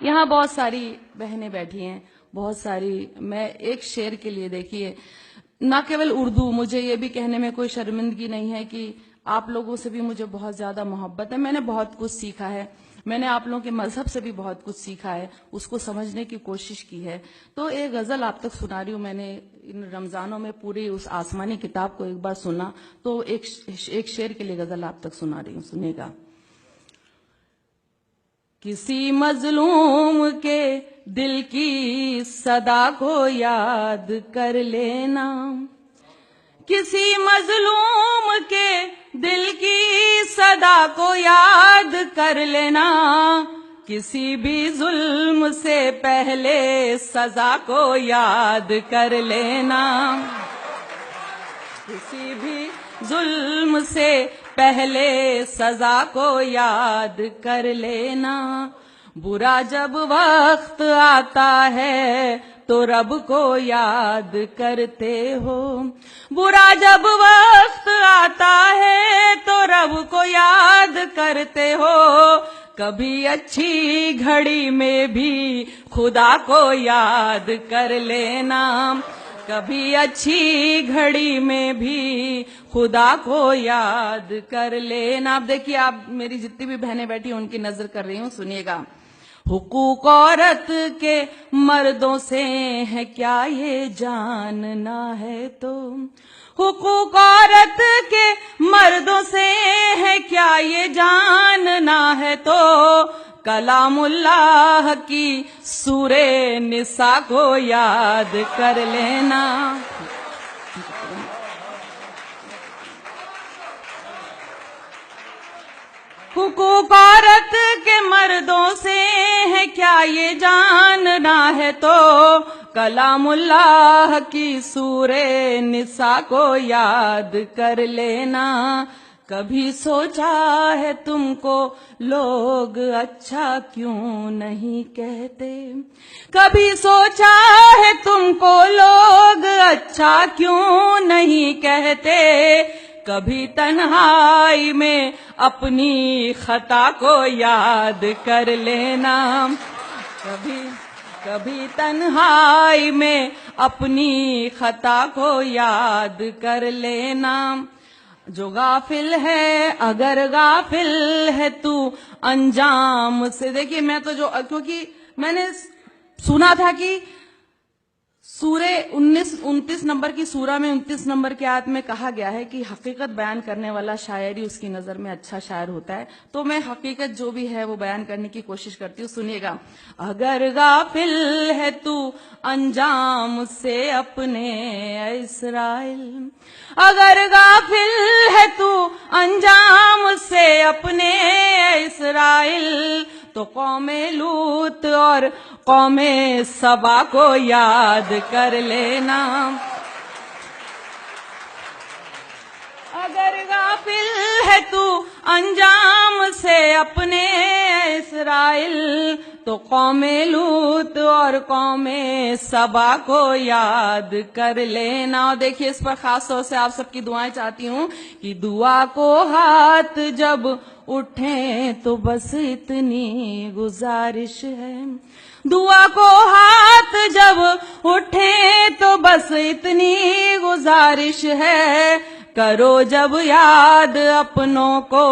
یہاں بہت ساری بہنیں بیٹھی ہیں, بہت ساری. میں ایک شعر کے لیے دیکھیے, نہ کیول اردو, مجھے یہ بھی کہنے میں کوئی شرمندگی نہیں ہے کہ آپ لوگوں سے بھی مجھے بہت زیادہ محبت ہے. میں نے بہت کچھ سیکھا ہے, میں نے آپ لوگوں کے مذہب سے بھی بہت کچھ سیکھا ہے, اس کو سمجھنے کی کوشش کی ہے. تو ایک غزل آپ تک سنا رہی ہوں. میں نے ان رمضانوں میں پوری اس آسمانی کتاب کو ایک بار سنا, تو ایک شعر کے لیے غزل آپ تک سنا رہی ہوں, سنے گا. کسی مظلوم کے دل کی صدا کو یاد کر لینا, کسی مظلوم کے دل کی صدا کو یاد کر لینا, کسی بھی ظلم سے پہلے سزا کو یاد کر لینا, کسی بھی ظلم سے پہلے سزا کو یاد کر لینا. برا جب وقت آتا ہے تو رب کو یاد کرتے ہو, برا جب وقت آتا ہے تو رب کو یاد کرتے ہو, کبھی اچھی گھڑی میں بھی خدا کو یاد کر لینا, کبھی اچھی گھڑی میں بھی خدا کو یاد کر لینا. اب دیکھیے, آپ میری جتنی بھی بہنیں بیٹھی ہیں ان کی نظر کر رہی ہوں, سنیے گا. حقوق عورت کے مردوں سے ہے کیا یہ جاننا ہے تو, حقوق عورت کے مردوں سے ہے کیا یہ جاننا ہے تو, کلام اللہ کی سورہ نساء کو یاد کر لینا. حقوق عورت کے مردوں سے ہے کیا یہ جاننا ہے تو, کلام اللہ کی سورہ نساء کو یاد کر لینا. کبھی سوچا ہے تم کو لوگ اچھا کیوں نہیں کہتے, کبھی سوچا ہے تم کو لوگ اچھا کیوں نہیں کہتے, کبھی تنہائی میں اپنی خطا کو یاد کر لینا, کبھی تنہائی میں اپنی خطا کو یاد کر لینا. جو غافل ہے اگر غافل ہے تو انجام سے, دیکھیے میں تو کیونکہ میں نے سنا تھا کہ سورہ 29 نمبر کی سورہ میں 29 نمبر کی آیت میں کہا گیا ہے کہ حقیقت بیان کرنے والا شاعر ہی اس کی نظر میں اچھا شاعر ہوتا ہے, تو میں حقیقت جو بھی ہے وہ بیان کرنے کی کوشش کرتی ہوں. سنیے گا. اگر غافل ہے تو انجام سے اپنے اسرائیل, اگر غافل ہے تو انجام سے اپنے اسرائیل, تو قوم لوط اور قوم سبا کو یاد کر لینا. اگر غافل ہے تو انجام سے اپنے اسرائیل, تو قوم لوط اور قوم سبا کو یاد کر لینا. اور دیکھیے, اس پر خاص طور سے آپ سب کی دعائیں چاہتی ہوں کہ دعا کو ہاتھ جب اٹھیں تو بس اتنی گزارش ہے, دعا کو ہاتھ جب اٹھیں تو بس اتنی گزارش ہے, کرو جب یاد اپنوں کو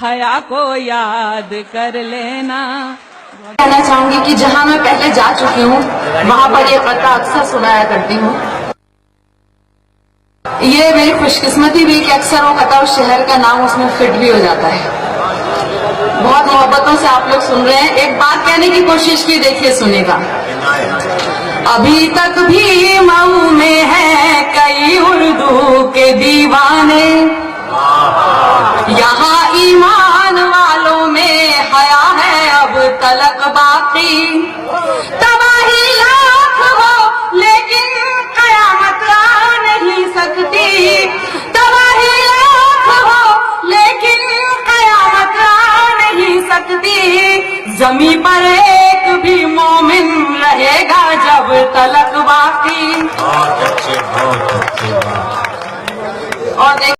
حیا کو یاد کر لینا. کہنا چاہوں گی کہ جہاں میں پہلے جا چکی ہوں وہاں پر یہ قطعہ اکثر سنایا کرتی ہوں. یہ میری خوش قسمتی بھی کہ اکثر وہ قطعہ اس شہر کا نام اس میں فٹ بھی ہو جاتا ہے. بہت محبتوں سے آپ لوگ سن رہے ہیں. ایک بات کہنے کی کوشش کی, دیکھیے سنے گا. ابھی تک بھی مئو میں ہے کئی اردو کے دیوانے, یہاں ایمان والوں میں حیا ہے اب تلک باقی, تباہی لاکھ ہو لیکن قیامت آ نہیں سکتی, تباہی لاکھ ہو لیکن قیامت آ نہیں سکتی, زمین پر